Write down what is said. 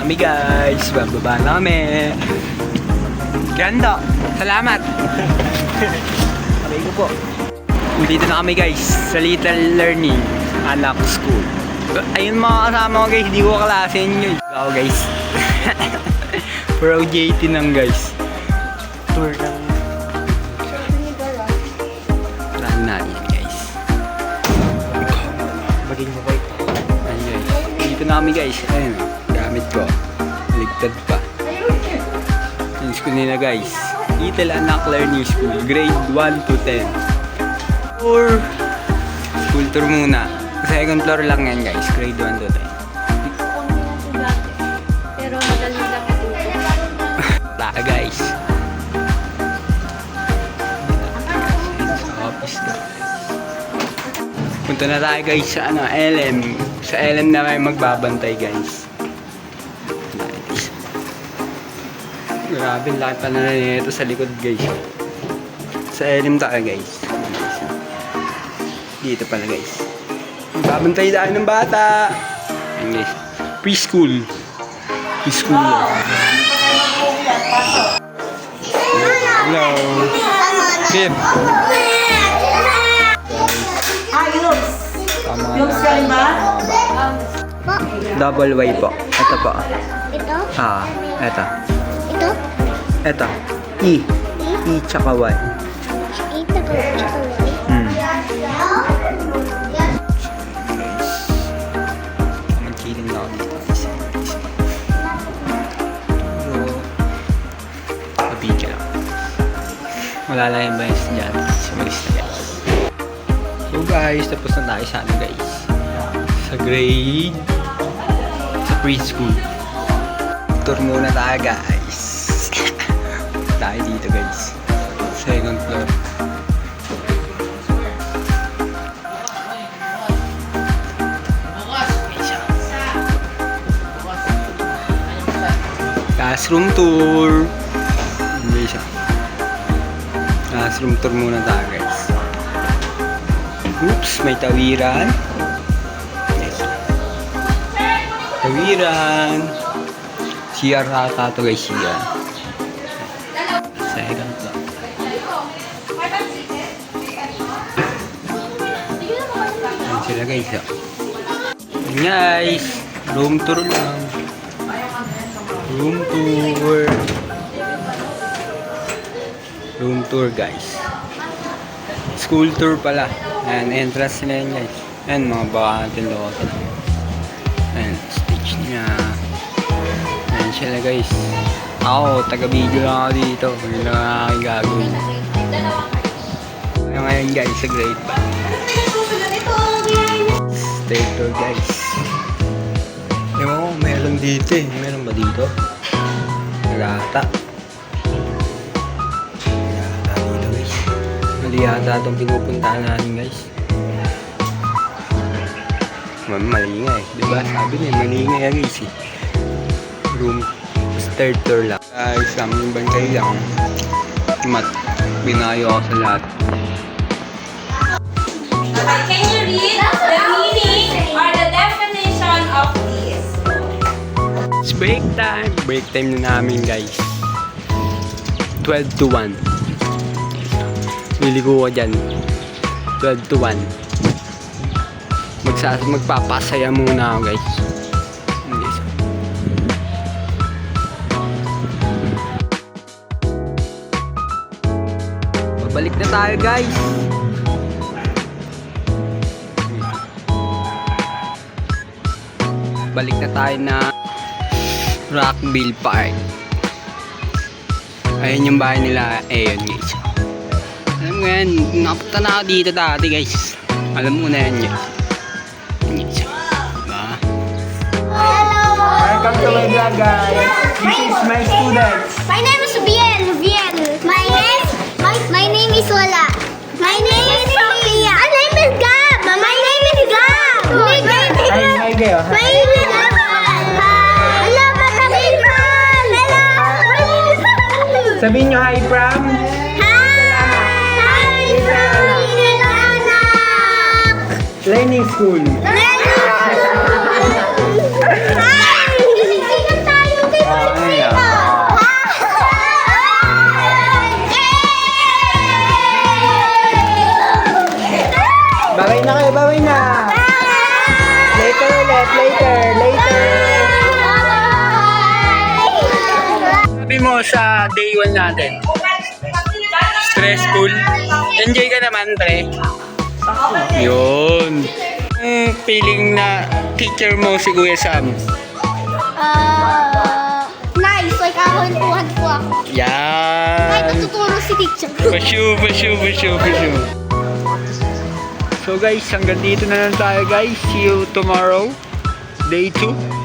Kami guys, bababa na kami. Ganda, salamat. Sabay ko po. Dito na kami guys, sa Little Learning Anak School. Ayun mga kasama ko guys, hindi ko klase nyo. Ako guys. Pro JT nang guys. Tour ng plan natin guys. Bagay mo kayo. Ayun guys. Dito na kami guys. Ayun. Gamit ko. Ligtad pa. Yung school nila guys. Little Anak Learning School. Grade 1 to 10. Tour. School tour muna. Second floor lang yan guys. Grade 1 to 10. Pero madali lang ito. Taka guys. Sa office ko. Punta na tayo guys sa ano, LM. Sa LM na may magbabantay guys. Grabe, laki pa na nito sa likod guys. Sa LM tayo guys. Dito pala guys. Magbabantay tayo ng bata. Ayan guys. Preschool. Preschool. Hello. Kid. Yung scan ba? Double Y po. Ito po. Ito? Ito. Ito? Ito. E. E tsaka Y. Ito ko. Magkiling na ako dito. Mabigyan ako. Wala lang yung bias dyan. Sumalis na guys. So guys, tapos na tayo sa ano guys. Sa grade. Sa preschool. Tour muna tayo guys. Tayo dito guys. Second floor. Classroom tour. Hindi siya. Classroom tour muna tayo guys. Oops, may tawiran. Yes. Tawiran. CR ata ito guys, CR. Second floor. Ayan sila guys. Ayan guys. Room tour lang. Room tour. Room tour guys. School tour pala. Ayan, entrance nila yun guys. Ayan, mga bakantin lokotin. Ayan, stage niya. Ayan sila guys. Ako, taga-video lang ako dito. Yun lang ang aking gagawin. Ngayon guys, sa grade 5. Stage tour guys. Ewan ko, meron dito eh. Meron ba dito? Nagata. Nagata dito guys. Mali yata itong pinupuntahan natin guys. Mali nga eh. Diba? Sabi niya, mali nga eh guys eh. Room. Third floor lang. Guys, aming bantay lang. Mat. Binayo ako sa lahat. Can you read the meaning or the definition of this? It's break time. Break time na namin guys. 12 to 1. Liligo ko dyan. 12 to 1. Magpapasaya muna ako guys. Hindi siya. Babalik na tayo guys. Balik na tayo na Rockville Park. Ayun yung bahay nila. Ayun guys. Alam mo yan, napunta na ako dito dati guys. Alam mo na yan guys. Ayun guys. Diba? Welcome to my vlog guys. This is my students. My name is Biel. My name is Wala. My name is Sophia. My name is Gab. My name is Gab. Hi kayo. My name is Gab. Hello, Papa. Sabihin nyo hi from... Hi from Anak! Learning School. Babay na kayo, babay na. Later ulit, later. Sabi mo sa day 1 natin, stressful. Enjoy ka naman, pre. Yun. Feeling na teacher mo si Kuya Sam. Nice, like kakuntuhan po ako. Kahit Yan. natuturo si teacher. Pasyo. So guys, hanggang dito na lang tayo guys. See you tomorrow. Day 2.